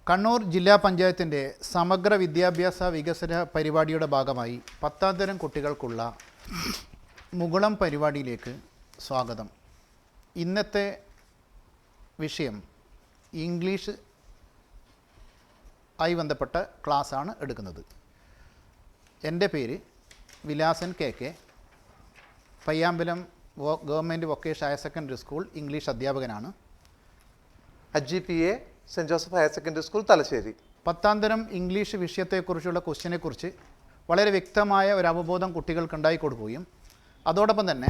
കണ്ണൂർ ജില്ലാ പഞ്ചായത്തിൻ്റെ സമഗ്ര വിദ്യാഭ്യാസ വികസന പരിപാടിയുടെ ഭാഗമായി 10ാം തരം കുട്ടികൾക്കുള്ള മുകുളം പരിപാടിയിലേക്ക് സ്വാഗതം. ഇന്നത്തെ വിഷയം ഇംഗ്ലീഷ് ആയി ബന്ധപ്പെട്ട ക്ലാസ്സാണ് എടുക്കുന്നത്. എൻ്റെ പേര് Vilasan K. Payyambalam government vocational higher secondary school English അധ്യാപകനാണ്. GPA saint Joseph higher secondary school Thalassery. 10ാം തരം ഇംഗ്ലീഷ് വിഷയത്തെക്കുറിച്ചുള്ള ക്വസ്റ്റ്യനെക്കുറിച്ച് വളരെ വ്യക്തമായ ഒരു അവബോധം കുട്ടികൾക്ക് ഉണ്ടായി കൊടുക്കുകയും അതോടൊപ്പം തന്നെ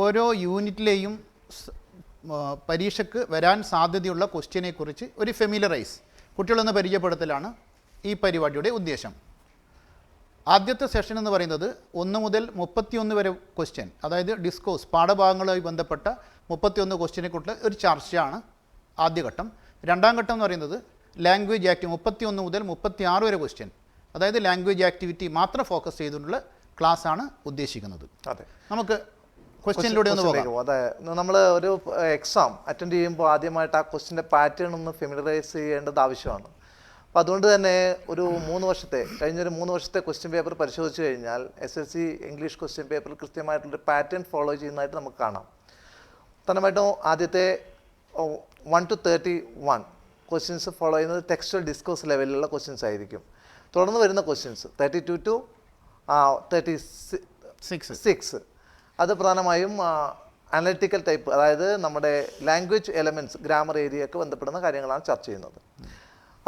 ഓരോ യൂണിറ്റിലെയും പരീക്ഷയ്ക്ക് വരാൻ സാധ്യതയുള്ള ക്വസ്റ്റ്യനെക്കുറിച്ച് ഒരു ഫെമിലറൈസ് കുട്ടികളൊന്ന് പരിചയപ്പെടുത്തലാണ് ഈ പരിപാടിയുടെ ഉദ്ദേശം. ആദ്യത്തെ സെഷൻ എന്ന് പറയുന്നത് 1 മുതൽ 31 വരെ ക്വസ്റ്റ്യൻ, അതായത് ഡിസ്കോസ് പാഠഭാഗങ്ങളുമായി ബന്ധപ്പെട്ട 31 ക്വസ്റ്റ്യനെക്കുറിച്ചുള്ള ഒരു ചർച്ചയാണ് ആദ്യഘട്ടം. രണ്ടാം ഘട്ടം എന്ന് പറയുന്നത് ലാംഗ്വേജ് ആക്ടിവിറ്റി 31 മുതൽ 36 വരെ ക്വസ്റ്റ്യൻ, അതായത് ലാംഗ്വേജ് ആക്ടിവിറ്റി മാത്രം ഫോക്കസ് ചെയ്തുകൊണ്ടുള്ള ക്ലാസ്സാണ് ഉദ്ദേശിക്കുന്നത്. അതെ, നമുക്ക് ക്വസ്റ്റ്യനിലൂടെ ഒന്ന് പോകാം. അതെ, നമ്മൾ ഒരു എക്സാം അറ്റൻഡ് ചെയ്യുമ്പോൾ ആദ്യമായിട്ട് ആ ക്വസ്റ്റ്യൻ്റെ പാറ്റേൺ ഒന്ന് ഫെമിലറൈസ് ചെയ്യേണ്ടത് ആവശ്യമാണ്. അപ്പോൾ അതുകൊണ്ട് തന്നെ കഴിഞ്ഞൊരു 3 വർഷത്തെ ക്വസ്റ്റ്യൻ പേപ്പർ പരിശോധിച്ച് കഴിഞ്ഞാൽ SSC ഇംഗ്ലീഷ് ക്വസ്റ്റ്യൻ പേപ്പറിൽ കൃത്യമായിട്ടുള്ളൊരു പാറ്റേൺ ഫോളോ ചെയ്യുന്നതായിട്ട് നമുക്ക് കാണാം. പ്രധാനമായിട്ടും ആദ്യത്തെ 1 to 31 ക്വസ്റ്റ്യൻസ് ഫോളോ ചെയ്യുന്നത് ടെക്സ്റ്റൽ ഡിസ്കോസ് ലെവലിലുള്ള ക്വസ്റ്റ്യൻസ് ആയിരിക്കും. തുടർന്ന് വരുന്ന ക്വസ്റ്റ്യൻസ് 32 to 36 അത് പ്രധാനമായും അനലിറ്റിക്കൽ ടൈപ്പ്, അതായത് നമ്മുടെ ലാംഗ്വേജ് എലമെൻറ്റ്സ് ഗ്രാമർ ഏരിയയൊക്കെ ബന്ധപ്പെടുന്ന കാര്യങ്ങളാണ് ചർച്ച ചെയ്യുന്നത്.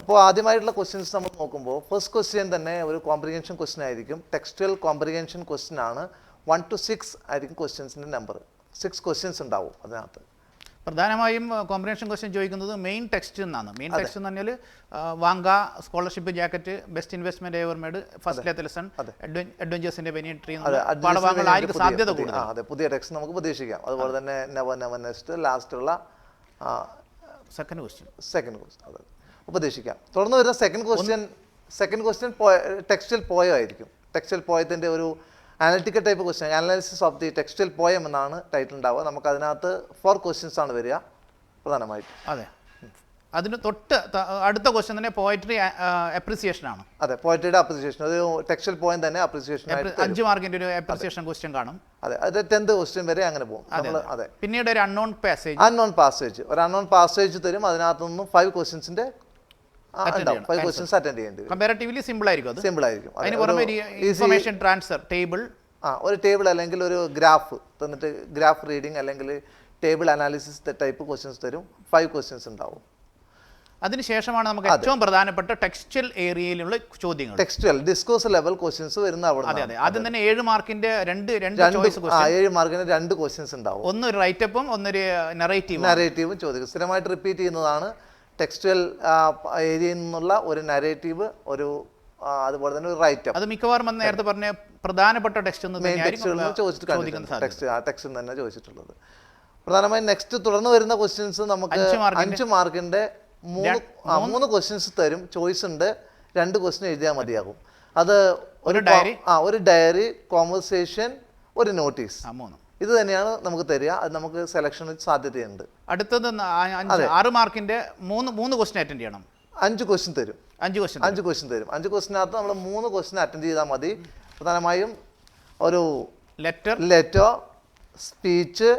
അപ്പോൾ ആദ്യമായിട്ടുള്ള ക്വസ്റ്റ്യൻസ് നമ്മൾ നോക്കുമ്പോൾ ഫസ്റ്റ് ക്വസ്റ്റ്യൻ തന്നെ ഒരു കോംപ്രിഹെൻഷൻ ക്വസ്റ്റ്യൻ ആയിരിക്കും. ടെക്സ്റ്റൽ കോംപ്രിഹെൻഷൻ ക്വസ്റ്റ്യൻ ആണ്. 1 to 6 ആയിരിക്കും ക്വസ്റ്റ്യൻസിൻ്റെ നമ്പർ. 6 ക്വസ്റ്റ്യൻസ് ഉണ്ടാവും അതിനകത്ത്. പ്രധാനമായും കോംപ്രിഹെൻഷൻ ക്വസ്റ്റ്യൻ ചോദിക്കുന്നത് മെയിൻ ടെക്സ്റ്റ് എന്നാണ്. മെയിൻ ടെക്സ്റ്റ് എന്ന് പറഞ്ഞാൽ Vanka, scholarship jacket, best investment ever made, first lesson, അഡ്വഞ്ചേഴ്സിന്റെ ബെനിട്രി പാഠഭാഗങ്ങളായിരിക്കും സാധ്യത കൂടുതൽ. അതെ, പുതിയ ടെക്സ്റ്റ് നമുക്ക് പ്രതീക്ഷിക്കാം. അതുപോലെ തന്നെ നെവർ നെക്സ്റ്റ് ലാസ്റ്റുള്ള സെക്കൻഡ് ക്വസ്റ്റ്യൻ അതെ ഉപദേശിക്കാം. തുടർന്ന് വരുന്ന സെക്കൻഡ് ക്വസ്റ്റ്യൻ ടെക്സ്റ്റൽ പോയം ആയിരിക്കും. ടെക്സ്റ്റൽ പോയത്തിൻ്റെ ഒരു analytical type question, analysis of the textual poem എന്നാണ് ടൈറ്റിൽ ഉണ്ടാവുക. നമുക്ക് അതിനകത്ത് 4 ക്വസ്റ്റ്യൻസ് ആണ് വരിക പ്രധാനമായിട്ട്. അതെ, അതിന് തൊട്ട് അടുത്ത ക്വസ്റ്റ്യൻ തന്നെ പോയട്രി അപ്രിസിയേഷൻ ആണ്. അതെ, പോയട്രിയുടെ അപ്രിസിയേഷൻ, ഒരു ടെക്സ്റ്റൽ പോയം തന്നെ അപ്രിസിയേഷൻ 5 മാർക്കിന്റെ ഒരു അപ്രിസിയേഷൻ ക്വസ്റ്റ്യൻ കാണും. അതെ, അത് 10th ക്വസ്റ്റ്യൻ വരെ അങ്ങനെ പോകും. അതെ, പിന്നീട് ഒരു അൺനോൺ പാസേജ് ഒരു അൺനോൺ പാസേജ് തരും. അതിനകത്ത് നിന്നും 5 ക്വസ്റ്റ്യൻസിന്റെ 5 ക്വസ്റ്റ്യൻസ് അറ്റൻഡ് ചെയ്യേണ്ടി വരും. കമ്പാരിറ്റീവ്ലി സിമ്പിൾ ആയിരിക്കും. അതിന് പുറമെ ഇൻഫർമേഷൻ ട്രാൻസ്ഫർ ടേബിൾ, ഒരു ടേബിൾ അല്ലെങ്കിൽ ഒരു ഗ്രാഫ് തന്നിട്ട് ഗ്രാഫ് റീഡിങ് അല്ലെങ്കിൽ ടേബിൾ അനാലിസിസ് ടൈപ്പ് ക്വസ്റ്റ്യൻസ് തരും. 5 ക്വസ്റ്റ്യൻസ് ഉണ്ടാവും. അതിനുശേഷമാണ് നമുക്ക് ഏറ്റവും പ്രധാനപ്പെട്ട ടെക്സ്റ്റൽ ഏരിയയിലുള്ള ചോദ്യങ്ങൾ, ടെക്സ്റ്റൽ ഡിസ്കോസ് ലെവൽ ക്വസ്റ്റ്യൻസ് വരുന്ന അവിടെ. ആദ്യം തന്നെ 7 മാർക്കിന്റെ 7 മാർക്കിന് 2 ക്വസ്റ്റ്യൻസ് ഉണ്ടാവും. ഒന്ന് ഒരു റൈറ്റപ്പും ഒന്നൊരു നറേറ്റീവും ചോദിക്കും. സ്ഥിരമായിട്ട് റിപ്പീറ്റ് ചെയ്യുന്നതാണ് ടെക്സ്റ്റൽ ഏരിയയിൽ നിന്നുള്ള ഒരു നറേറ്റീവ്, അതുപോലെ തന്നെ ഒരു റൈറ്റപ്പ്. അത് മിക്കവാറും നേരത്തെ പറഞ്ഞ പ്രധാനപ്പെട്ട ടെക്സ്റ്റ് ടെക്സ്റ്റിൽ തന്നെ ചോദിച്ചിട്ടുള്ളത്. പ്രധാനമായും നെക്സ്റ്റ് തുടർന്ന് വരുന്ന ക്വസ്റ്റ്യൻസ് നമുക്ക് 5 മാർക്കിന്റെ 3 ക്വസ്റ്റ്യൻസ് തരും. ചോയ്സ് ഉണ്ട്. 2 ക്വസ്റ്റ്യൻ എഴുതിയാൽ മതിയാകും. അത് ഒരു ഡയറി, കോൺവെർസേഷൻ, ഒരു നോട്ടീസ്, ഇത് തന്നെയാണ് നമുക്ക് തരിക. അത് നമുക്ക് സെലക്ഷന് സാധ്യതയുണ്ട്. അടുത്തത് 6 മാർക്കിന്റെ 3 ക്വസ്റ്റ്യൻ അറ്റൻഡ് ചെയ്യണം. 5 ക്വസ്റ്റ്യൻ തരും. 5 ക്വസ്റ്റ്യനകത്ത് നമ്മൾ 3 ക്വസ്റ്റ്യൻ അറ്റൻഡ് ചെയ്താൽ മതി. പ്രധാനമായും ഒരു letter, speech,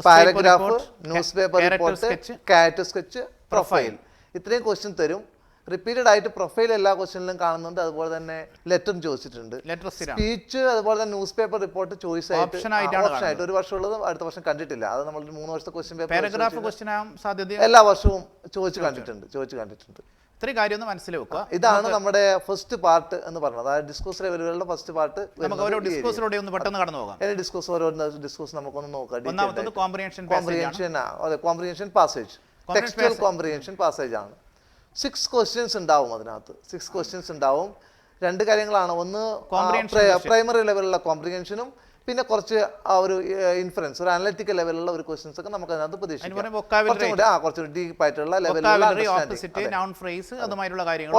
paragraph, news paper report, character sketch, profile, ഇത്രയും ക്വസ്റ്റ്യൻ തരും. റിപ്പീറ്റഡ് ആയിട്ട് പ്രൊഫൈൽ എല്ലാ ക്വസ്റ്റ്യനിലും കാണുന്നുണ്ട്. അതുപോലെ തന്നെ ലെറ്ററും ചോദിച്ചിട്ടുണ്ട്. സ്പീച്ച് അതുപോലെ തന്നെ ന്യൂസ് പേപ്പർ റിപ്പോർട്ട് ചോയ്സ് ആയിട്ട് ഒരു വർഷമുള്ളത് അടുത്ത വർഷം കണ്ടിട്ടില്ല. അത് നമ്മൾ 3 വർഷത്തെ ക്വസ്റ്റ്യൻ പേപ്പർ എല്ലാ വർഷവും ചോദിച്ചു കണ്ടിട്ടുണ്ട്. ഇത്രയും കാര്യം ഒന്ന് മനസ്സിലാക്കുക. ഇതാണ് നമ്മുടെ ഫസ്റ്റ് പാർട്ട് എന്ന് പറഞ്ഞത്. അതായത് ഡിസ്കോസ് ലെവലുകളുടെ ഫസ്റ്റ് പാർട്ട്. ഡിസ്കോസ് നമുക്കൊന്ന് നോക്കാം. Comprehension passage, textual comprehension passage ആണ്. 6 ക്വസ്റ്റ്യൻസ് ഉണ്ടാവും. അതിനകത്ത് 6 ക്വസ്റ്റ്യൻസ് ഉണ്ടാവും. 2 കാര്യങ്ങളാണ്. ഒന്ന് പ്രൈമറി ലെവലിലുള്ള കോംപ്രിഹെൻഷനും പിന്നെ കുറച്ച് ഒരു ഇൻഫറൻസ്, ഒരു അനലിറ്റിക്കൽ ലെവലിലുള്ള ഒരു ക്വസ്റ്റ്യൻസ് ഒക്കെ നമുക്ക് അതിനകത്ത് പ്രതീക്ഷിക്കാം. കുറച്ചുകൂടി ഡീപ്പ് ആയിട്ടുള്ള ലെവലിലുള്ള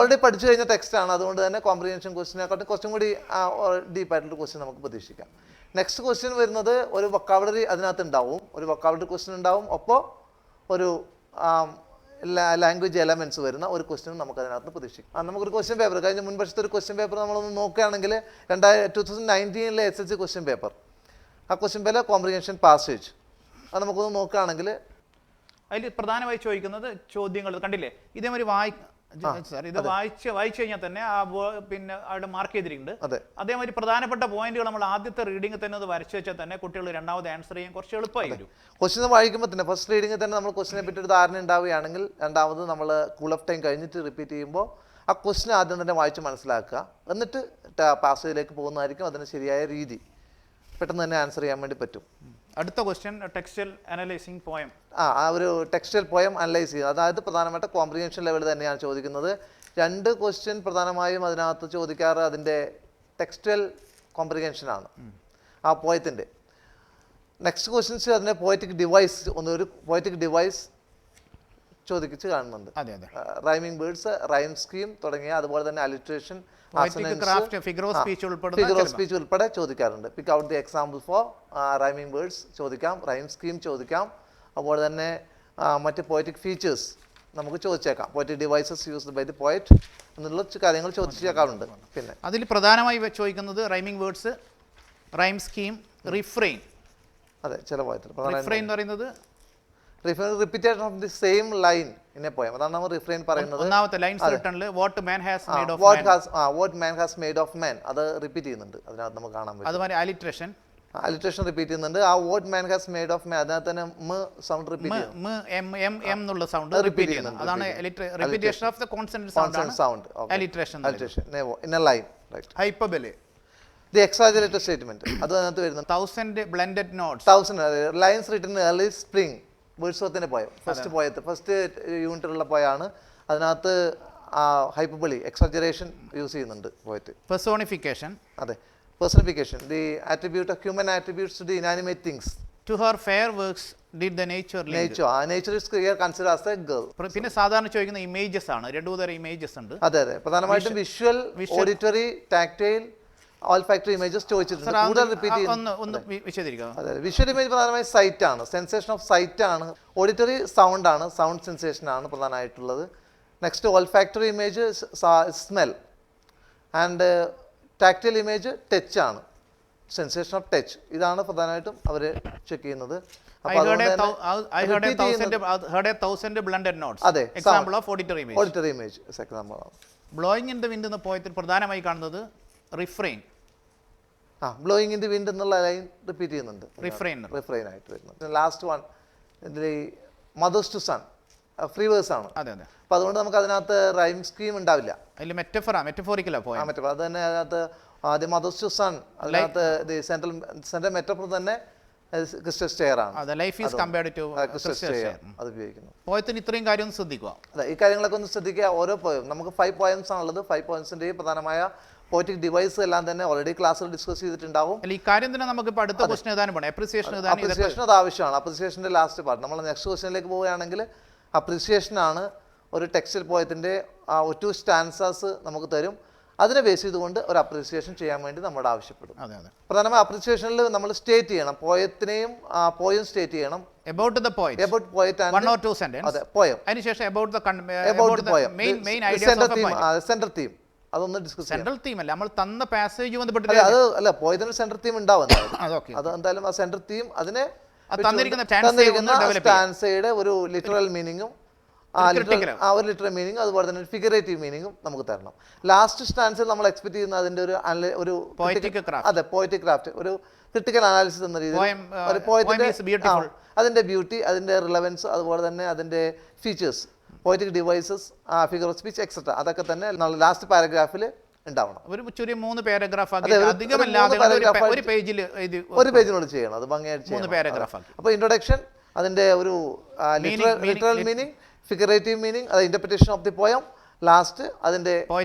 ഓൾറെഡി പഠിച്ചു കഴിഞ്ഞ ടെക്സ്റ്റ് ആണ്. അതുകൊണ്ട് തന്നെ കോംപ്രിഹെൻഷൻ ക്വസ്റ്റിനെക്കാട്ടും കുറച്ചും കൂടി ഡീപ്പ് ആയിട്ടുള്ള ക്വസ്റ്റ്യൻ നമുക്ക് പ്രതീക്ഷിക്കാം. നെക്സ്റ്റ് ക്വസ്റ്റ്യൻ വരുന്നത് ഒരു വൊക്കാബുലറി അതിനകത്ത് ഉണ്ടാവും. ഒരു വൊക്കാബുലറി ക്വസ്റ്റ്യൻ ഉണ്ടാവും. ഒപ്പം ഒരു ലാംഗ്വേജ് എലമെൻറ്റ്സ് വരുന്ന ഒരു ക്വസ്റ്റ്യൻ നമുക്ക് അതിനകത്ത് പ്രതീക്ഷിക്കാം. നമുക്കൊരു ക്വസ്റ്റ്യൻ പേപ്പർ കഴിഞ്ഞ മുൻപത്തെ ഒരു ക്വസ്റ്റ്യൻ പേപ്പർ നമ്മളൊന്ന് നോക്കുകയാണെങ്കിൽ 2019 SSLC ക്വസ്റ്റ്യൻ പേപ്പർ, ആ ക്വസ്റ്റ്യൻ പേപ്പർ കോംപ്രിഹെൻഷൻ പാസേജ്, അത് നമുക്കൊന്ന് നോക്കുകയാണെങ്കിൽ അതിൽ പ്രധാനമായി ചോദിക്കുന്നത് ചോദ്യങ്ങൾ കണ്ടില്ലേ, ഇതേമാതിരി സാർ ഇത് വായിച്ചു കഴിഞ്ഞാൽ തന്നെ പിന്നെ അവിടെ മാർക്ക് ചെയ്തിരിക്കുന്നുണ്ട്. അതേമാതിരി പ്രധാനപ്പെട്ട പോയിന്റുകൾ നമ്മൾ ആദ്യത്തെ റീഡിംഗ് തന്നെ അത് വരച്ചു വെച്ചാൽ തന്നെ കുട്ടികൾ രണ്ടാമത് ആൻസർ ചെയ്യാൻ കുറച്ച് എളുപ്പമായി വരും. ക്വസ്റ്റ്യൻ വായിക്കുമ്പോൾ തന്നെ ഫസ്റ്റ് റീഡിംഗ് തന്നെ നമ്മൾ ക്വസ്റ്റിനെ പറ്റി ഒരു ധാരണ ഉണ്ടാവുകയാണെങ്കിൽ രണ്ടാമത് നമ്മൾ കൂൾ ഓഫ് ടൈം കഴിഞ്ഞിട്ട് റിപ്പീറ്റ് ചെയ്യുമ്പോൾ ആ ക്വസ്റ്റ്യൻ ആദ്യം തന്നെ വായിച്ച് മനസ്സിലാക്കുക, എന്നിട്ട് പാസേജിലേക്ക് പോകുന്നതായിരിക്കും അതിന് ശരിയായ രീതി. പെട്ടെന്ന് തന്നെ ആൻസർ ചെയ്യാൻ വേണ്ടി പറ്റും. അടുത്ത ക്വസ്റ്റ്യൻ ടെക്സ്റ്റൈൽ അനലൈസിങ് പോയം. ആ ഒരു ടെക്സ്റ്റൈൽ പോയം അനലൈസ് ചെയ്യുക, അതായത് പ്രധാനമായിട്ട് കോംപ്രിഹെൻഷൻ ലെവൽ തന്നെയാണ് ചോദിക്കുന്നത്. 2 ക്വസ്റ്റ്യൻ പ്രധാനമായും അതിനകത്ത് ചോദിക്കാറ് അതിൻ്റെ ടെക്സ്റ്റൈൽ കോംപ്രിഹെൻഷനാണ് ആ പോയത്തിൻ്റെ. നെക്സ്റ്റ് ക്വസ്റ്റ്യൻസ് അതിൻ്റെ പോയറ്റിക് ഡിവൈസ്, ഒരു പോയറ്റിക് ഡിവൈസ് ചോദിച്ച് കാണുന്നുണ്ട്. റൈമിംഗ് വേർഡ്സ്, റൈം സ്കീം തുടങ്ങിയ, അതുപോലെ തന്നെ അലിട്രേഷൻ, ഫിഗർ ഓഫ് സ്പീച്ച് ഉൾപ്പെടെ ചോദിക്കാറുണ്ട്. Pick out the example for rhyming words ചോദിക്കാം, റൈം സ്കീം ചോദിക്കാം, അതുപോലെ തന്നെ മറ്റ് പോയറ്റിക് ഫീച്ചേഴ്സ് നമുക്ക് ചോദിച്ചേക്കാം. Poetic devices used by the poet എന്നുള്ള കാര്യങ്ങൾ ചോദിച്ചേക്കാറുണ്ട്. പിന്നെ അതിൽ പ്രധാനമായി ചോദിക്കുന്നത് rhyming words, rhyme scheme, refrain. അതെ, ചില പോയത്തിൽ റിഫ്രെയിൻ എന്ന് പറയുന്നത് repetition of the same line in a poem, അതാണ് നമ്മൾ റിഫ്രെയിൻ പറയുന്നത്. ഒന്നാമത്തെ ലൈൻ റിട്ടണിൽ what man has made of man അത് റിപ്പീറ്റ് ചെയ്യുന്നുണ്ട്, അതിനകത്ത് നമുക്ക് കാണാൻ പറ്റും. അതുപോലെ അലിട്രേഷൻ റിപ്പീറ്റ് ചെയ്യുന്നുണ്ട്. ആ what man has made of man അതിനകത്ത് തന്നെ സൗണ്ട് റിപ്പീറ്റ് എന്നുള്ള സൗണ്ട് റിപ്പീറ്റ് ചെയ്യുന്നുണ്ട്. അതാണ് repetition of the consonant sound alliteration in a line. Hyperbole, the exaggerated statement അത് അതിനകത്ത് വരുന്നത്. 1000 blended notes, 1000 lines written early spring വേഴ്സ്വർത്തിന്റെ പോയം, ഫസ്റ്റ് യൂണിറ്റിലുള്ള പോയാണ്. അതിനകത്ത് ഹൈപ്പർബോളി എക്സാജറേഷൻ യൂസ് ചെയ്യുന്നുണ്ട് പോയറ്റ്. പെർസോണിഫിക്കേഷൻ, അതെ, personification, the attribute of human attributes to the inanimate things. To her fair works did the nature is considered as a girl. പിന്നെ സാധാരണ ചോദിക്കുന്ന images ആണ്, 2 തരം ഇമേജസ് ഉണ്ട്. അതെ, പ്രധാനമായിട്ടും visual, auditory, tactile, olfactory images ചോദിച്ചിട്ടുണ്ട്. കൂടുതൽ റിപ്പീറ്റ് ചെയ്യുന്നത് വിഷ്വൽ ഇമേജ് പ്രധാനമായും സൈറ്റ് ആണ്, സെൻസേഷൻ ഓഫ് സൈറ്റ് ആണ്. ഓഡിറ്ററി സൗണ്ട് ആണ്, സൗണ്ട് സെൻസേഷൻ ആണ് പ്രധാനമായിട്ടുള്ളത്. Next olfactory image smell, and tactile image touch ആണ്, സെൻസേഷൻ ഓഫ് ടച്ച്. ഇതാണ് പ്രധാനമായിട്ടും അവർ ചെക്ക് ചെയ്യുന്നത്. Auditory image example. Blowing in the wind എന്ന പോയത്തിൽ പ്രധാനമായി കാണുന്നത് refrain. Blowing in the wind എന്നുള്ള ലൈൻ റിപ്പീറ്റ് ചെയ്യുന്നുണ്ട്, റിഫ്രെയിൻ ആയിട്ട് വരുന്നത്. ലാസ്റ്റ് വൺ ഇതിൽ mothers to son free verse ആണ്. അപ്പോൾ അതുകൊണ്ട് നമുക്ക് അതിനകത്ത് റൈം സ്കീം ഉണ്ടാവില്ല. അതിൽ മെറ്റഫോറിക്കലാ പോയ അത് തന്നെ അതിനകത്ത് ആദ്യം മദേഴ്സ് ടു സൺ, അതിനകത്ത് സെൻട്രൽ മെറ്റഫോർ തന്നെ ക്രിസ്റ്റൽ സ്റ്റെയർ ആണ്. Life is compared to crystal stair അത് ഉപയോഗിക്കുന്നു. പോയത്തിന് ഇത്രയും കാര്യം ശ്രദ്ധിക്കുക. അതെ, ഈ കാര്യങ്ങളൊക്കെ ഒന്ന് ശ്രദ്ധിക്കുക. ഓരോ പോയം നമുക്ക് 5 പോയംസ് ആണുള്ളത്. 5 പോയംസിന്റെ പ്രധാനമായ പോയറ്റിക് ഡിവൈസ് എല്ലാം തന്നെ ഓൾറെഡി ക്ലാസ്സിൽ ഡിസ്കസ് ചെയ്തിട്ടുണ്ടാവും. ഈ കാര്യം തന്നെ നമുക്ക് അടുത്ത ക്വസ്റ്റ്യൻ എഴുതാൻ പോകണം. അപ്രിസിയേഷൻ അത് ആവശ്യമാണ്. അപ്രിസിയേഷന്റെ ലാസ്റ്റ് പാർട്ട് നമ്മൾ നെക്സ്റ്റ് ക്വസ്റ്റ്യനിലേക്ക് പോവുകയാണെങ്കിൽ അപ്രിസിയേഷൻ ആണ്. ഒരു ടെക്സ്റ്റൈൽ പോയത്തിന്റെ 2 സ്റ്റാൻസാസ് നമുക്ക് തരും. അതിനെ ബേസ് ചെയ്തുകൊണ്ട് ഒരു അപ്രിസിയേഷൻ ചെയ്യാൻ വേണ്ടി നമ്മോട് ആവശ്യപ്പെടും. പ്രധാനമായി അപ്രിസിയേഷനിൽ നമ്മൾ സ്റ്റേറ്റ് ചെയ്യണം, പോയത്തിനെയും പോയം സ്റ്റേറ്റ് ചെയ്യണം. About the poet. About poet and 1 or 2 sentences. അതെ, poem. അതിനുശേഷം about the main ideas center of the poem. center theme അതൊന്ന് ഡിസ്കസ് ചെയ്യാം. സെൻട്രൽ തീം അല്ല, നമ്മൾ തന്ന പാസേജ് ബന്ധപ്പെട്ട് അത് അല്ല, പോയതിന് സെൻട്രൽ തീം ഉണ്ടാവും. അത് എന്തായാലും ആ സെൻട്രൽ തീം അതിനെ തന്നിരിക്കുന്ന സ്റ്റാൻസയുടെ ഒരു ലിറ്ററൽ മീനിങ്ങും ഒരു ലിറ്ററൽ മീനിങ്, അതുപോലെ തന്നെ ഫിഗറേറ്റീവ് മീനിങ്ങും നമുക്ക് തരണം. ലാസ്റ്റ് സ്റ്റാൻസിൽ നമ്മൾ എക്സ്പെക്ട് ചെയ്യുന്ന അതിന്റെ ഒരു പോയറ്റിക് ക്രാഫ്റ്റ്, ഒരു ക്രിട്ടിക്കൽ അനാലിസിസ് എന്ന രീതിയിൽ അതിന്റെ ബ്യൂട്ടി, അതിന്റെ റിലവൻസ്, അതുപോലെ തന്നെ അതിന്റെ features, poetic devices, figure of speech etcetera, അതൊക്കെ തന്നെ ലാസ്റ്റ് പാരഗ്രാഫിൽ ഉണ്ടാവണം. ഒരു 3 പാരഗ്രാഫ് ഒരു പേജിനോട് ചെയ്യണം. അത് ഭംഗിയായിട്ട് ചെയ്യണം. അപ്പോൾ ഇൻട്രൊഡക്ഷൻ, അതിന്റെ ഒരു ലിറ്ററൽ മീനിങ്, ഫിഗറേറ്റീവ് മീനിങ്, അത് interpretation of the poem, last അതിന്റെ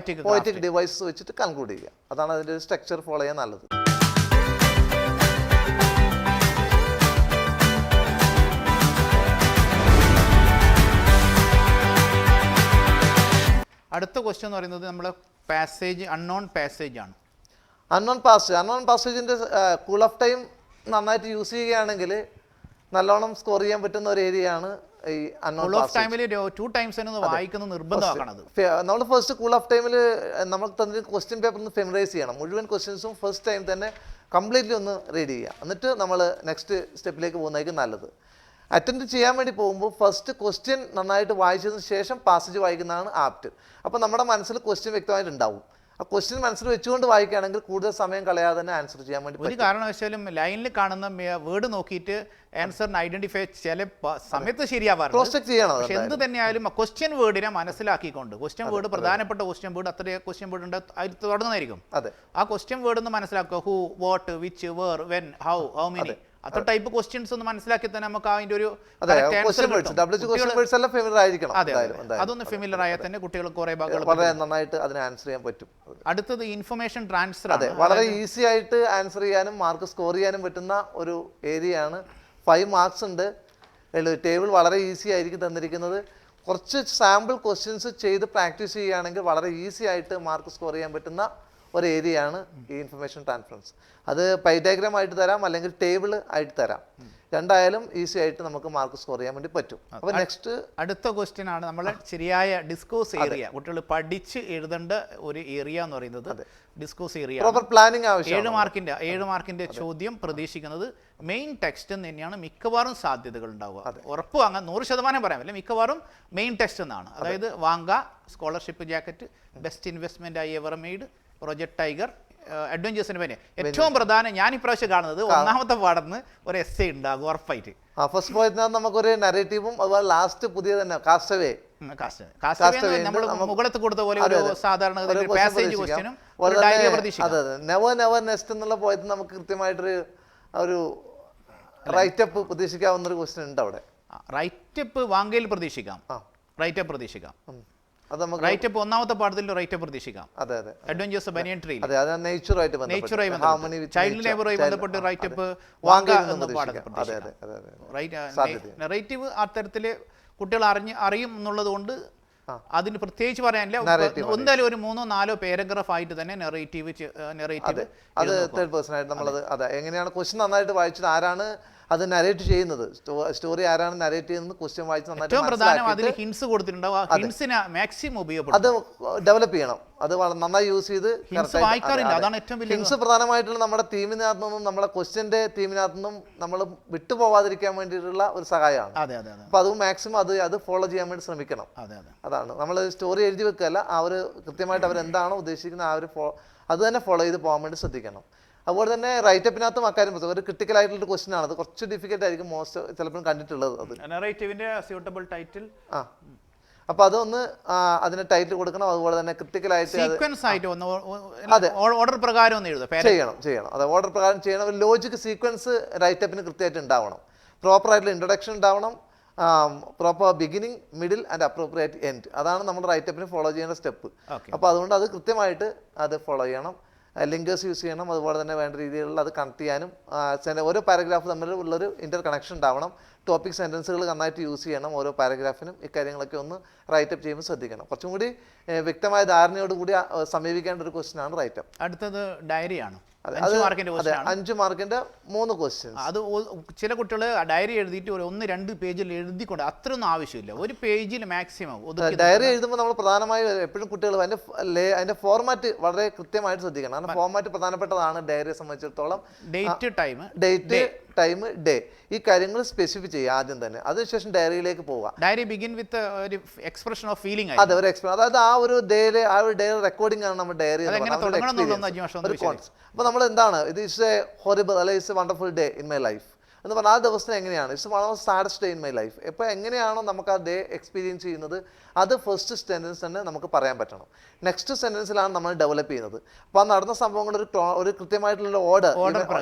പോയറ്റിക് ഡിവൈസസ് വെച്ചിട്ട് കൺക്ലൂഡ് ചെയ്യുക. അതാണ് അതിന്റെ ഒരു സ്ട്രക്ചർ ഫോളോ ചെയ്യാൻ നല്ലത്. അടുത്ത ക്വസ്റ്റ്യൻ എന്ന് പറയുന്നത് നമ്മുടെ പാസേജ് അൺനോൺ പാസേജ് ആണ്. അൺനോൺ പാസേജിന്റെ കൂൾ ഓഫ് ടൈം നന്നായിട്ട് യൂസ് ചെയ്യുകയാണെങ്കിൽ നല്ലോണം സ്കോർ ചെയ്യാൻ പറ്റുന്ന ഒരു ഏരിയയാണ് ഈ അൺനോൺ നമ്മൾ ഫസ്റ്റ് കൂൾ ഓഫ് ടൈമിൽ നമുക്ക് തന്നെ ക്വസ്റ്റ്യൻ പേപ്പർ ഒന്ന് ഫെമിലൈസ് ചെയ്യണം. മുഴുവൻ ക്വസ്റ്റ്യൻസും ഫസ്റ്റ് ടൈം തന്നെ കംപ്ലീറ്റ്ലി ഒന്ന് റീഡ് ചെയ്യുക. എന്നിട്ട് നമ്മൾ നെക്സ്റ്റ് സ്റ്റെപ്പിലേക്ക് പോകുന്നതായിരിക്കും നല്ലത്. അറ്റൻഡ് ചെയ്യാൻ വേണ്ടി പോകുമ്പോൾ ഫസ്റ്റ് ക്വസ്റ്റ്യൻ നന്നായിട്ട് വായിച്ചതിന് ശേഷം പാസേജ് വായിക്കുന്നതാണ് ആപ്റ്റ്. അപ്പോൾ നമ്മുടെ മനസ്സിൽ ക്വസ്റ്റ്യൻ വ്യക്തമായിട്ടുണ്ടാവും. ആ ക്വസ്റ്റ്യൻ മനസ്സിൽ വെച്ചുകൊണ്ട് വായിക്കുകയാണെങ്കിൽ കൂടുതൽ സമയം കളയാതെ തന്നെ ആൻസർ ചെയ്യാൻ വേണ്ടി ഒരു കാരണവശാലും ലൈനിൽ കാണുന്ന വേർഡ് നോക്കിയിട്ട് ആൻസറിന് ഐഡന്റിഫൈ ചില സമയത്ത് ശരിയാവാറുണ്ട്. എന്ത് തന്നെയായാലും ക്വസ്റ്റ്യൻ വേർഡിനെ മനസ്സിലാക്കിക്കൊണ്ട് ക്വസ്റ്റ്യൻ വേർഡ് പ്രധാനപ്പെട്ട ക്വസ്റ്റ്യൻ വേർഡ് അത്ര ക്വസ്റ്റ്യൻ വേർഡ് ഉണ്ട് അതിൽ തുടങ്ങുന്നതായിരിക്കും. ആ ക്വസ്റ്റ്യൻ വേർഡ് ഒന്ന് മനസ്സിലാക്കുക. Who, what, which, where, when, how, how many, അത്ര ടൈപ്പ് ക്വസ്റ്റ്യൻസ് ഒന്ന് മനസ്സിലാക്കി തന്നെ നമുക്ക് അതിന്റെ ഒരു അതൊന്ന് ഫെമിലർ ആയാൽ തന്നെ കുട്ടികൾ കുറെ ഭാഗങ്ങൾ വളരെ നന്നായിട്ട് അതിനെ ആൻസർ ചെയ്യാൻ പറ്റും. അടുത്തത് ഇൻഫർമേഷൻ ട്രാൻസ്ഫർ. അതെ, വളരെ ഈസി ആയിട്ട് ആൻസർ ചെയ്യാനും മാർക്ക് സ്കോർ ചെയ്യാനും പറ്റുന്ന ഒരു ഏരിയയാണ്. 5 മാർക്സ് ഉണ്ട്. ടേബിൾ വളരെ ഈസി ആയിരിക്കും തന്നിരിക്കുന്നത്. കുറച്ച് സാമ്പിൾ ക്വസ്റ്റ്യൻസ് ചെയ്ത് പ്രാക്ടീസ് ചെയ്യുകയാണെങ്കിൽ വളരെ ഈസി ആയിട്ട് മാർക്ക് സ്കോർ ചെയ്യാൻ പറ്റുന്ന ഒരു ഏരിയയാണ് ഈ ഇൻഫർമേഷൻ ട്രാൻസ്ഫറൻസ്. അത് പൈ ഡയഗ്രാം ആയിട്ട് തരാം, അല്ലെങ്കിൽ ടേബിൾ ആയിട്ട് തരാം. രണ്ടായാലും ഈസി ആയിട്ട് നമുക്ക് മാർക്ക് സ്കോർ ചെയ്യാൻ വേണ്ടി പറ്റും. അപ്പോൾ നെക്സ്റ്റ് അടുത്ത ക്വസ്റ്റ്യൻ ആണ് നമ്മുടെ ശരിയായ ഡിസ്കോസ് ഏരിയ. കുട്ടികൾ പഠിച്ച് എഴുതേണ്ട ഒരു ഏരിയ എന്ന് പറയുന്നത് ഡിസ്കോസ് ഏരിയ. പ്രോപ്പർ പ്ലാനിങ് ആവശ്യം. 7 മാർക്കിന്റെ ചോദ്യം പ്രതീക്ഷിക്കുന്നത് മെയിൻ ടെക്സ്റ്റ് തന്നെയാണ് മിക്കവാറും സാധ്യതകൾ ഉണ്ടാവുക. ഉറപ്പ് അങ്ങനെ 100% പറയാൻ പറ്റില്ല. മിക്കവാറും മെയിൻ ടെക്സ്റ്റ് എന്നാണ്. അതായത് Vanga, scholarship jacket, best investment ആയി എവർ മെയ്ഡ്, പ്രൊജക്ട് ടൈഗർ, അഡ്വഞ്ചേഴ്സിന് പിന്നെ ഏറ്റവും പ്രധാനം ഞാൻ ഇപ്രാവശ്യം കാണുന്നത് ഒന്നാമത്തെ പാടന്ന് ഒരു എസ്സേ ഉണ്ടാകും ഉറപ്പായിട്ട്. ഫസ്റ്റ് പോയിന്റിനകത്ത് നമുക്കൊരു നരേറ്റീവും അതുപോലെ ലാസ്റ്റ് പുതിയ തന്നെ കാസ്റ്റവേ നമ്മൾ മുകളത്ത് കൊടുത്ത പോലെ ഒരു സാധാരണ പാസേജ് ക്വസ്റ്റ്യനും നെവർ നെവർ നെക്സ്റ്റ് എന്നുള്ള പോയിന്റ് നമുക്ക് കൃത്യമായിട്ടൊരു ഒരു റൈറ്റപ്പ് പ്രതീക്ഷിക്കാവുന്ന ഒരു ക്വസ്റ്റ്യൻ ഉണ്ട് അവിടെ. റൈറ്റപ്പ് വാങ്കയിൽ പ്രതീക്ഷിക്കാം. റൈറ്റപ്പ് പ്രതീക്ഷിക്കാം. റൈറ്റപ്പ് ഒന്നാമത്തെ പാഠത്തിൽ റൈറ്റപ്പ് പ്രതീക്ഷിക്കാം. അഡ്വഞ്ചേഴ്സ് ബനിയൻ ട്രീ, ചൈൽഡ് ലേബറുമായി ബന്ധപ്പെട്ട് റൈറ്റപ്പ് വാങ്ക എന്ന പാഠത്തിൽ നെറേറ്റീവ് അത്തരത്തില് കുട്ടികൾ അറിയും എന്നുള്ളത് കൊണ്ട് അതിന് പ്രത്യേകിച്ച് പറയാനില്ല. എന്തായാലും ഒരു 3-4 പാരഗ്രാഫ് ആയിട്ട് തന്നെ നെറേറ്റീവ് അത് തേർഡ് പേഴ്സൺ ആയിട്ട് നമ്മളത് എങ്ങനെയാണ് ക്വസ്റ്റ്യൻ നന്നായിട്ട് വായിച്ചത്, ആരാണ് അത് നരേറ്റ് ചെയ്യുന്നത്, സ്റ്റോറി ആരാണ് നരേറ്റ് ചെയ്യുന്നത്, ക്വസ്റ്റ്യൻ വായിച്ച് നന്നായിട്ട് ഹിൻസ് കൊടുത്തിട്ടുണ്ടാവും. അത് ഡെവലപ്പ് ചെയ്യണം. അത് നന്നായി യൂസ് ചെയ്ത് ഹിൻസ് പ്രധാനമായിട്ടുള്ള നമ്മുടെ തീമിനകത്തു നിന്നും നമ്മുടെ ക്വസ്റ്റ്യന്റെ തീമിനകത്തു നിന്നും നമ്മൾ വിട്ടുപോവാതിരിക്കാൻ വേണ്ടിയിട്ടുള്ള ഒരു സഹായമാണ്. അപ്പൊ അത് മാക്സിമം അത് ഫോളോ ചെയ്യാൻ വേണ്ടി ശ്രമിക്കണം. അതാണ് നമ്മൾ സ്റ്റോറി എഴുതി വെക്കല്ല, അവർ കൃത്യമായിട്ട് അവരെന്താണോ ഉദ്ദേശിക്കുന്നത് അത് തന്നെ ഫോളോ ചെയ്ത് പോകാൻ വേണ്ടി ശ്രദ്ധിക്കണം. അതുപോലെ തന്നെ റൈറ്റപ്പിനകത്തും അക്കാര്യം ഒരു ക്രിട്ടിക്കൽ ആയിട്ടുള്ള ക്വസ്റ്റ്യൻ ആണ്. അത് കുറച്ച് ഡിഫിക്കൽട്ട് ആയിരിക്കും മോസ്റ്റ് ചിലപ്പോൾ കണ്ടിട്ടുള്ളത്. അപ്പൊ അതൊന്ന് അതിന് ടൈറ്റിൽ കൊടുക്കണം. അതുപോലെ തന്നെ ക്രിട്ടിക്കൽ ആയിട്ട് ഓർഡർ പ്രകാരം ചെയ്യണം. അതെ, ഓർഡർ പ്രകാരം ചെയ്യണം. ഒരു ലോജിക് സീക്വൻസ് റൈറ്റപ്പിന് കൃത്യമായിട്ട് ഉണ്ടാവണം. പ്രോപ്പർ ആയിട്ടുള്ള ഇൻട്രൊഡക്ഷൻ ഉണ്ടാവണം, proper beginning, middle and appropriate end. അതാണ് നമ്മൾ റൈറ്റപ്പിന് ഫോളോ ചെയ്യേണ്ട സ്റ്റെപ്പ്. അപ്പോൾ അതുകൊണ്ട് അത് കൃത്യമായിട്ട് അത് ഫോളോ ചെയ്യണം. ലിങ്കേഴ്സ് യൂസ് ചെയ്യണം. അതുപോലെ തന്നെ വേണ്ട രീതിയിലുള്ള അത് കണക്ട് ചെയ്യാനും ഓരോ പാരഗ്രാഫ് തമ്മിലുള്ളൊരു ഇന്റർ കണക്ഷൻ ഉണ്ടാവണം. ടോപ്പിക് സെൻറ്റൻസുകൾ നന്നായിട്ട് യൂസ് ചെയ്യണം ഓരോ പാരഗ്രാഫിനും. ഇക്കാര്യങ്ങളൊക്കെ ഒന്ന് റൈറ്റപ്പ് ചെയ്യുമ്പോൾ ശ്രദ്ധിക്കണം. കുറച്ചും കൂടി വ്യക്തമായ ധാരണയോടുകൂടി സമീപിക്കേണ്ട ഒരു ക്വസ്റ്റ്യൻ ആണ് റൈറ്റപ്പ്. അടുത്തത് ഡയറിയാണ്. 5 മാർക്കിന്റെ 3 ക്വസ്റ്റ്യൻസ്. അത് ചില കുട്ടികൾ ഡയറി എഴുതിയിട്ട് 1-2 പേജിൽ എഴുതിക്കൊണ്ട് അത്രയൊന്നും ആവശ്യമില്ല. ഒരു പേജിൽ മാക്സിമം. ഡയറി എഴുതുമ്പോൾ നമ്മൾ പ്രധാനമായും എപ്പോഴും കുട്ടികൾ അതിന്റെ ഫോർമാറ്റ് വളരെ കൃത്യമായിട്ട് ശ്രദ്ധിക്കണം. കാരണം ഫോർമാറ്റ് പ്രധാനപ്പെട്ടതാണ് ഡയറിയെ സംബന്ധിച്ചിടത്തോളം. ഡേറ്റ്, ടൈം, ഡേ, ഈ കാര്യങ്ങൾ സ്പെസിഫൈ ചെയ്യുക ആദ്യം തന്നെ. അതിനുശേഷം ഡയറിയിലേക്ക് പോവുക. ഡയറി ബിഗിൻ വിത്ത് ഒരു എക്സ്പ്രഷൻ ഓഫ് ഫീലിംഗ്. അതെ, ഒരു എക്സ്പ്രഷൻ. അതായത് ആ ഒരു ഡേ റെക്കോർഡിംഗ് ആണ് നമ്മുടെ ഡയറി. അപ്പൊ നമ്മൾ എന്താണ്, ഇത് ഇസ് എ ഹൊറിബിൾ അല്ലെ it's A wonderful day in my life എന്ന് പറഞ്ഞാൽ ആ ദിവസം എങ്ങനെയാണ്, it's one of saddest day in my life. എപ്പോൾ എങ്ങനെയാണോ നമുക്ക് ആ ഡേ എക്സ്പീരിയൻസ് ചെയ്യുന്നത് അത് ഫസ്റ്റ് സെൻറ്റൻസ് തന്നെ നമുക്ക് പറയാൻ പറ്റണം. നെക്സ്റ്റ് സെൻറ്റൻസിലാണ് നമ്മൾ ഡെവലപ്പ് ചെയ്യുന്നത്. അപ്പോൾ ആ നടന്ന സംഭവങ്ങൾ ഒരു കൃത്യമായിട്ടുള്ള ഓർഡർ,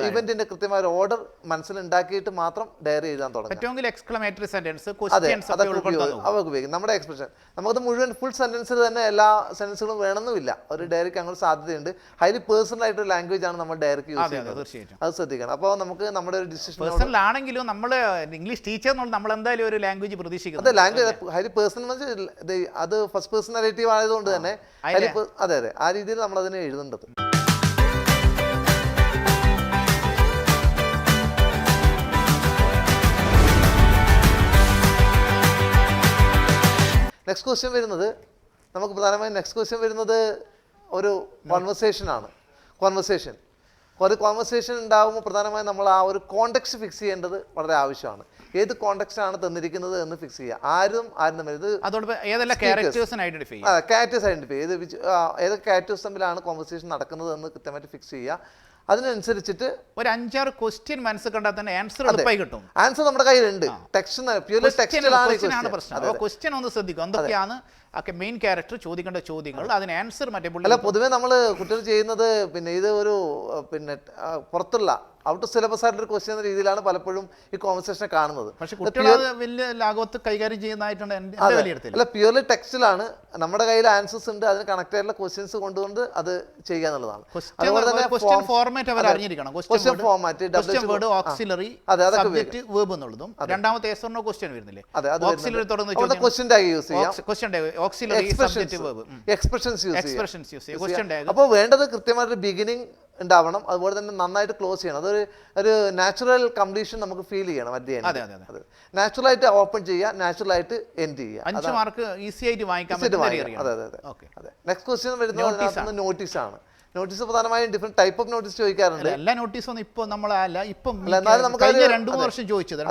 ഇവന്റിന്റെ കൃത്യമായ ഒരു ഓർഡർ മനസ്സിലുണ്ടാക്കിയിട്ട് മാത്രം ഡയറി എഴുതാൻ തുടങ്ങും. അവർക്ക് ഉപയോഗിക്കും. നമ്മുടെ എക്സ്പ്രഷൻ നമുക്കത് മുഴുവൻ ഫുൾ സെൻറ്റൻസിൽ തന്നെ എല്ലാ സെൻറ്റൻസുകളും വേണമെന്നില്ല. ഒരു ഡയറിക്ക് അങ്ങനെ സാധ്യതയുണ്ട്. ഹൈലി പേഴ്സണൽ ആയിട്ടൊരു ലാംഗ്വേജ് ആണ് നമ്മൾ ഡയറിക്ക് യൂസ് ചെയ്യുന്നത്. അത് ശ്രദ്ധിക്കണം. അപ്പോൾ നമുക്ക് നമ്മുടെ ഒരു ഡിസിഷൻ ആണെങ്കിലും നമ്മൾ ഇംഗ്ലീഷ് ടീച്ചർ നമ്മൾ എന്തായാലും ഒരു ലാംഗ്വേജ് പ്രതീക്ഷിക്കുന്നു. അതെ, ലാംഗ്വേജ് ഹൈലി പേഴ്സണൽ അത് ഫസ്റ്റ് പേഴ്സൺ നരേറ്റീവ് ആയതുകൊണ്ട് തന്നെ അതെ ആ രീതിയിൽ നമ്മൾ അതിനെ എഴുതേണ്ടത്. നെക്സ്റ്റ് ക്വസ്റ്റ്യൻ വരുന്നത് നമുക്ക് പ്രധാനമായും നെക്സ്റ്റ് ക്വസ്റ്റ്യൻ വരുന്നത് ഒരു കോൺവെർസേഷനാണ്. ഒരു കോൺവെർസേഷൻ ഉണ്ടാകുമ്പോൾ പ്രധാനമായും നമ്മൾ ആ ഒരു കോണ്ടെക്സ്റ്റ് ഫിക്സ് ചെയ്യേണ്ടത് വളരെ ആവശ്യമാണ്. ഏത് കോണ്ടെക്സ്റ്റ് ആണ് തന്നിരിക്കുന്നത് എന്ന് ഫിക്സ് ചെയ്യുക. ആരും തമ്മിൽ ഇത് ക്യാരക്ടേഴ്സ് ഐഡന്റിഫൈ ഏത് ക്യാരക്ടേഴ്സ് തമ്മിലാണ് കോൺവെർസേഷൻ നടക്കുന്നത് എന്ന് കൃത്യമായിട്ട് ഫിക്സ് ചെയ്യുക. അതിനനുസരിച്ചിട്ട് ഒരു 5-6 ക്വസ്റ്റ്യൻ മനസ്സിൽ കണ്ടാൽ തന്നെ ആൻസർ എളുപ്പമായി കിട്ടും. ആൻസർ നമ്മുടെ കയ്യിലുണ്ട്. ക്വസ്റ്റ്യൻ ഒന്ന് ശ്രദ്ധിക്കും എന്തൊക്കെയാണ് മെയിൻ ക്യാരക്ടർ ചോദിക്കേണ്ട ചോദ്യങ്ങൾ, അതിന് ആൻസർ അല്ല. പൊതുവെ നമ്മൾ കുട്ടികൾ ചെയ്യുന്നത് ഇത് ഒരു പുറത്തുള്ള ഔട്ട് ഓഫ് സിലബസ് ആയിട്ടുള്ള ക്വസ്റ്റ്യൻ എന്ന രീതിയിലാണ് പലപ്പോഴും ഈ കോൺവെർസേഷനെ കാണുന്നത്. പക്ഷേ കുട്ടികൾ വലിയ ലാഘവത്ത് കൈകാര്യം ചെയ്യുന്നതായിട്ടാണ് അല്ല, പ്യൂർലി ടെക്സ്റ്റിലാണ്. നമ്മുടെ കയ്യിൽ ആൻസേഴ്സ് ഉണ്ട്, അതിന് കണക്ട് ആയിട്ടുള്ള ക്വസ്റ്റ്യൻസ് കൊണ്ടുകൊണ്ട് അത് ചെയ്യുക എന്നുള്ളതാണ്. അതുപോലെ തന്നെ ക്വസ്റ്റ്യൻ ഫോർമാറ്റ് അവർ അറിഞ്ഞിരിക്കണം. Question format, word, auxiliary, subject, verb എന്നുള്ളതും. രണ്ടാമത്തെ എസ് ഓർ നോ ക്വസ്റ്റ്യൻ വരുന്നില്ലേ, ഓക്സിലറി തുടങ്ങുന്ന ക്വസ്റ്റ്യൻ ടാഗ് യൂസ് ചെയ്യാം. Question tag, auxiliary, subject, verb, expressions use ചെയ്യാം. ക്വസ്റ്റ്യൻ ടാഗ് അപ്പോൾ വേണ്ടത് കൃത്യമായിട്ട് ബിഗിനിങ് ഉണ്ടാവണം. അതുപോലെ തന്നെ നന്നായിട്ട് ക്ലോസ് ചെയ്യണം. അതൊരു നാച്ചുറൽ കംപ്ലീഷൻ നമുക്ക് ഫീൽ ചെയ്യണം. നാച്ചുറൽ ആയിട്ട് ഓപ്പൺ ചെയ്യുക, നാച്ചുറൽ ആയിട്ട് എൻഡ് ചെയ്യുക. 5 മാർക്ക് ഈസി ആയിട്ട് വാങ്ങിക്കാൻ. നെക്സ്റ്റ് ക്വസ്റ്റ്യൻ വരുന്നത് നോട്ടീസ് ആണ്. നോട്ടീസ് പ്രധാനമായും ഡിഫറെന്റ് ടൈപ്പ് ഓഫ് നോട്ടീസ് ചോദിക്കാറുണ്ട്. എല്ലാ നോട്ടീസും ഇപ്പം നമ്മളല്ല, ഇപ്പം കഴിഞ്ഞ 2-3 വർഷം ചോദിച്ചത്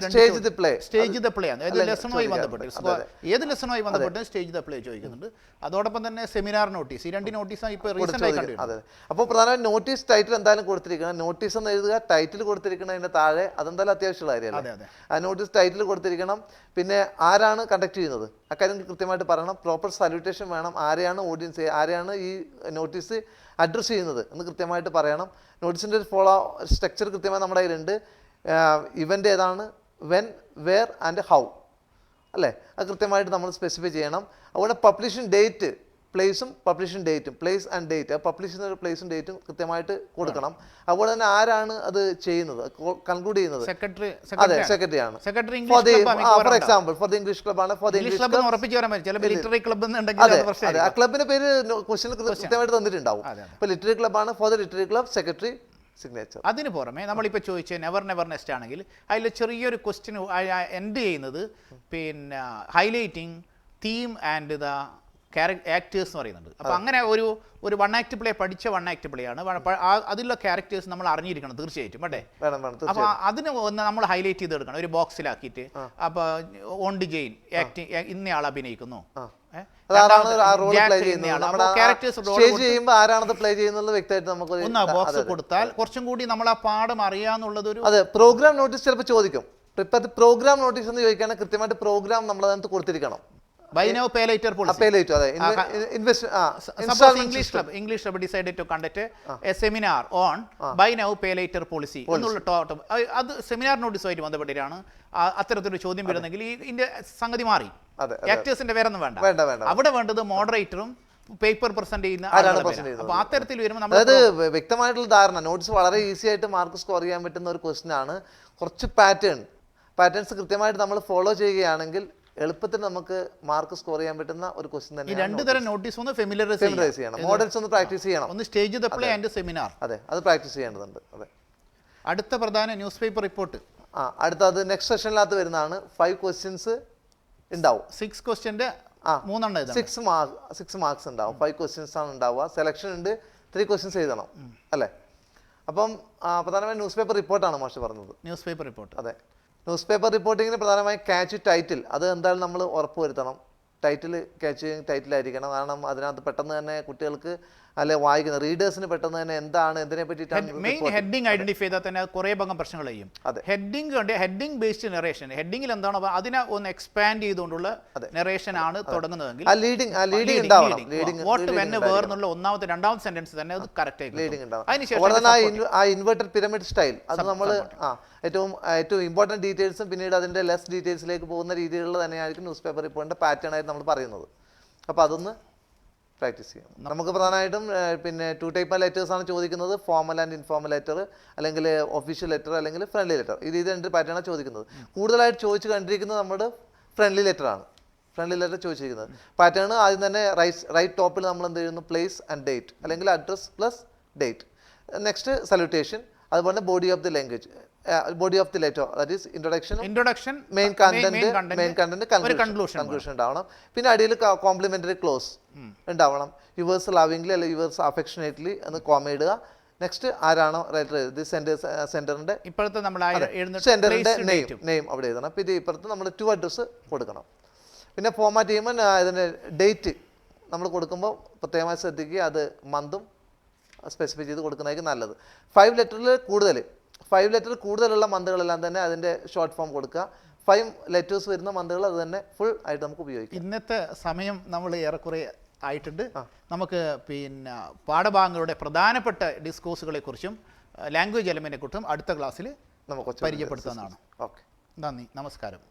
സ്റ്റേജ് ദ പ്ലേ ആണ്. ഏത് ലെസണുമായി ബന്ധപ്പെട്ട് സ്റ്റേജ് ദ പ്ലേ ചോദിക്കുന്നുണ്ട്. അതോടൊപ്പം തന്നെ സെമിനാർ നോട്ടീസ്, ഈ 2 നോട്ടീസാണ് ഇപ്പോൾ റീസെന്റ് ആയി കണ്ടിട്ടുണ്ട്. അപ്പോൾ പ്രധാനമായും നോട്ടീസ് ടൈറ്റിൽ എന്തായാലും കൊടുത്തിരിക്കണം. നോട്ടീസ് എന്ന് എഴുതുക, ടൈറ്റിൽ കൊടുത്തിരിക്കുന്നതിന്റെ താഴെ അതെന്തായാലും അത്യാവശ്യമുള്ള കാര്യമല്ലേ. ആ നോട്ടീസ് ടൈറ്റിൽ കൊടുത്തിരിക്കണം. പിന്നെ ആരാണ് കണ്ടക്ട് ചെയ്യുന്നത് അക്കാര്യം കൃത്യമായിട്ട് പറയണം. പ്രോപ്പർ സല്യൂട്ടേഷൻ വേണം. ആരെയാണ് ഓഡിയൻസ്, ആരെയാണ് ഈ നോട്ടീസ് അഡ്രസ്സ് ചെയ്യുന്നത് എന്ന് കൃത്യമായിട്ട് പറയണം. നോട്ടീസിൻ്റെ ഒരു സ്ട്രക്ചർ കൃത്യമായി നമ്മുടെ കയ്യിലുണ്ട്. ഇവൻ്റ് ഏതാണ്, വെൻ, വെയർ ആൻഡ് ഹൗ അല്ലേ, അത് കൃത്യമായിട്ട് നമ്മൾ സ്പെസിഫൈ ചെയ്യണം. അതുപോലെ പബ്ലിഷിംഗ് ഡേറ്റ്, പ്ലേസും പബ്ലിഷിംഗ് ഡേറ്റും, പ്ലേസ് ആൻഡ് ഡേറ്റ്, പബ്ലിഷ് ചെയ്യുന്ന പ്ലേസും ഡേറ്റും കൃത്യമായിട്ട് കൊടുക്കണം. അതുപോലെ തന്നെ ആരാണ് അത് ചെയ്യുന്നത്, കൺക്ലൂഡ് ചെയ്യുന്നത്, സെക്രട്ടറി ആണ്. For example for the English club ആണ്. ഫോർ ദി ഇംഗ്ലീഷ് ആ ക്ലബിന്റെ പേര് ക്വസ്റ്റ്യനിൽ കൃത്യമായിട്ട് തന്നിട്ടുണ്ടാവും. ഇപ്പൊ ലിറ്റററി ക്ലബ് ആണ്, for the literary club secretary signature. അതിന് പുറമെ നമ്മളിപ്പോൾ ചോദിച്ച നെവർ നെസ്റ്റ് ആണെങ്കിൽ അതിൽ ചെറിയൊരു ക്വസ്റ്റ്യൻ എൻഡ് ചെയ്യുന്നത് highlighting theme and the actors എന്ന് പറയുന്നുണ്ട്. അപ്പോൾ അങ്ങനെ ഒരു 1 ആക്ട് പ്ലേ പഠിച്ച 1 ആക്ട് പ്ലേ ആണ്. അതിലുള്ള ക്യാരക്ടേഴ്സ് നമ്മൾ അറിഞ്ഞിരിക്കണം തീർച്ചയായിട്ടും അല്ലേ. അപ്പോൾ അതിന് ഒന്ന് നമ്മൾ ഹൈലൈറ്റ് ചെയ്തെടുക്കണം ഒരു ബോക്സിലാക്കിയിട്ട്. അപ്പോൾ ഓണ്ടി ജെയിൻ ആക്ടിങ് ഇന്നയാൾ അഭിനയിക്കുന്നു, ഒന്ന് ബോക്സ് കൊടുത്താൽ കുറച്ചും കൂടി നമ്മൾ ആ പാഠം അറിയാന്നുള്ളത്. അതെ, പ്രോഗ്രാം നോട്ടീസ് ചിലപ്പോൾ ചോദിക്കും. ഇപ്പോഴത്തെ പ്രോഗ്രാം നോട്ടീസ് എന്ന് ചോദിക്കുകയാണെങ്കിൽ കൃത്യമായിട്ട് പ്രോഗ്രാം നമ്മൾ അതിനകത്ത് കൊടുത്തിരിക്കണം. Buy now, pay later policy. Pay later, suppose English club decided to conduct a seminar on buy now, pay later policy. അത് സെമിനാർ നോട്ടീസുമായിട്ട് ബന്ധപ്പെട്ടിട്ടാണ് അത്തരത്തിലൊരു ചോദ്യം വരുന്നെങ്കിൽ ഇതിന്റെ സംഗതി മാറി. ആക്ടേഴ്സിന്റെ വേറൊന്നും വേണ്ട. അവിടെ വേണ്ടത് മോഡറേറ്ററും പേപ്പർ പ്രസന്റ് ചെയ്യുന്ന. അപ്പോൾ അത്തരത്തിൽ വരുമ്പോൾ അതായത് വ്യക്തമായിട്ടുള്ള ധാരണ. നോട്ടീസ് വളരെ ഈസി ആയിട്ട് മാർക്ക് സ്കോർ ചെയ്യാൻ പറ്റുന്ന ഒരു ക്വസ്റ്റ്യൻ ആണ്. കുറച്ച് പാറ്റേൺസ് കൃത്യമായിട്ട് നമ്മൾ ഫോളോ ചെയ്യുകയാണെങ്കിൽ എളുപ്പത്തിൽ നമുക്ക് മാർക്ക് സ്കോർ ചെയ്യാൻ പറ്റുന്ന ഒരു ക്വസ്റ്റ്യൻ തന്നെ. 2 തരം നോട്ടീസ് ഒന്ന് ഫെമിലറൈസ് ചെയ്യണം, മോഡൽസ് ഒന്ന് പ്രാക്ടീസ് ചെയ്യണം. ഒന്ന് stage the play and seminar. അതെ, അത് പ്രാക്ടീസ് ചെയ്യേണ്ടതുണ്ട്. അതെ. അടുത്ത പ്രധാന ന്യൂസ് പേപ്പർ റിപ്പോർട്ട് അടുത്തത് നെക്സ്റ്റ് സെഷനിനകത്ത് വരുന്നതാണ്. 5 ക്വസ്റ്റ്യൻസ് ഉണ്ടാവും. 6 ക്വസ്റ്റ്യൻ്റെ 3 എണ്ണം 6 മാർക്സ് ഉണ്ടാവും. 5 ക്വസ്റ്റ്യൻസ് ആണ് ഉണ്ടാവുക. സെലക്ഷൻ ഉണ്ട്, 3 ക്വസ്റ്റ്യൻസ് എഴുതണം അല്ലേ. അപ്പം പ്രധാനമായും ന്യൂസ് പേപ്പർ റിപ്പോർട്ടാണ് മാഷ് പറഞ്ഞത്. News paper report. അതെ, ന്യൂസ് പേപ്പർ റിപ്പോർട്ടിങ്ങിന് പ്രധാനമായും ക്യാച്ച് ടൈറ്റിൽ, അത് എന്തായാലും നമ്മൾ ഉറപ്പ് വരുത്തണം. ടൈറ്റിലായിരിക്കണം. കാരണം അതിനകത്ത് പെട്ടെന്ന് തന്നെ കുട്ടികൾക്ക് അല്ലെ വായിക്കുന്ന റീഡേഴ്സിന് പെട്ടെന്ന് തന്നെ എന്താണ്, എന്തിനെ പറ്റിയിട്ടാണ് മെയിൻ ഹെഡിങ് ഐഡന്റിഫൈ ചെയ്താൽ തന്നെ കുറേ ഭാഗം പ്രശ്നങ്ങൾ ചെയ്യും. ഹെഡിങ് ബേസ്ഡ് നെറേഷൻ, ഹെഡിങ്ങിൽ എന്താണോ അതിനെ ഒന്ന് എക്സ്പാൻഡ് ചെയ്തുകൊണ്ടുള്ള നെറേഷൻ ആണ് തുടങ്ങുന്നതെങ്കിൽ വാട്ട് വെൻ വേർ എന്നുള്ള ഒന്നാമത്തെ 2ാമത്തെ സെന്റൻസ് തന്നെ അത് കറക്റ്റ് ആയിരിക്കും. അതിനുശേഷം ആ ഇൻവെർട്ടഡ് പിരമിഡ് സ്റ്റൈൽ, അത് നമ്മൾ ഏറ്റവും ഇമ്പോർട്ടൻറ്റ് ഡീറ്റെയിൽസും പിന്നീട് അതിൻ്റെ ലെസ് ഡീറ്റെയിൽസിലേക്ക് പോകുന്ന രീതിയിലുള്ള തന്നെയായിരിക്കും ന്യൂസ് പേപ്പർ റിപ്പോർട്ടിൻ്റെ പാറ്റേൺ ആയിട്ട് നമ്മൾ പറയുന്നത്. അപ്പോൾ അതൊന്ന് പ്രാക്ടീസ് ചെയ്യണം. നമുക്ക് പ്രധാനമായിട്ടും 2 ടൈപ്പ് ലെറ്റേഴ്സ് ആണ് ചോദിക്കുന്നത്. ഫോർമൽ ആൻഡ് ഇൻഫോർമൽ ലെറ്റർ, അല്ലെങ്കിൽ ഒഫീഷ്യൽ ലെറ്റർ, അല്ലെങ്കിൽ ഫ്രണ്ട്ലി ലെറ്റർ. ഇത് 2 പാറ്റേണാണ് ചോദിക്കുന്നത്. കൂടുതലായിട്ട് ചോദിച്ച് കണ്ടിരിക്കുന്നത് നമ്മുടെ ഫ്രണ്ട്ലി ലെറ്റർ ആണ്. ഫ്രണ്ട്ലി ലെറ്റർ ചോദിച്ചിരിക്കുന്നത് പാറ്റേൺ ആദ്യം തന്നെ റൈറ്റ് ടോപ്പിൽ നമ്മൾ എന്ത് ചെയ്യുന്നു, പ്ലേസ് ആൻഡ് ഡേറ്റ്, അല്ലെങ്കിൽ address plus date. Next salutation, അതുപോലെ body of the language, body of the letter, that is introduction, main content, conclusion ഉണ്ടാവണം. പിന്നെ അടിയിൽ കോംപ്ലിമെന്ററി ക്ലോസ് ഉണ്ടാവണം. യുവേഴ്സ് ലവിംഗ്ലി അല്ലെങ്കിൽ യുവേഴ്സ് അഫെക്ഷനേറ്റ്ലി എന്ന് കോമ ഇടുക. നെക്സ്റ്റ് ആരാണോ റൈറ്റർ ഇത് സെന്ററിന്റെ നെയിം അവിടെ എഴുതണം. പിന്നെ ഇപ്പുറത്ത് നമ്മൾ ടു അഡ്രസ് കൊടുക്കണം. പിന്നെ ഫോമാറ്റ് ചെയ്യുമ്പോൾ ഇതിൻ്റെ ഡേറ്റ് നമ്മൾ കൊടുക്കുമ്പോൾ പ്രത്യേകമായി ശ്രദ്ധിക്കുക, അത് മന്തും സ്പെസിഫൈ ചെയ്ത് കൊടുക്കുന്നതായിരിക്കും നല്ലത്. 5 ലെറ്റർ കൂടുതലുള്ള മന്തുകളെല്ലാം തന്നെ അതിൻ്റെ ഷോർട്ട് ഫോം കൊടുക്കുക. 5 ലെറ്റേഴ്സ് വരുന്ന മന്തുകൾ അത് തന്നെ ഫുൾ ആയിട്ട് നമുക്ക് ഉപയോഗിക്കാം. ഇന്നത്തെ സമയം നമ്മൾ ഏറെക്കുറെ ആയിട്ടുണ്ട്. നമുക്ക് പിന്നെ പാഠഭാഗങ്ങളുടെ പ്രധാനപ്പെട്ട ഡിസ്കോഴ്സുകളെ കുറിച്ചും ലാംഗ്വേജ് എലമെന്റിനെ കുറിച്ചും അടുത്ത ക്ലാസ്സിൽ നമുക്ക് പരിചയപ്പെടുത്തുന്നതാണ്. ഓക്കെ, നന്ദി, നമസ്കാരം.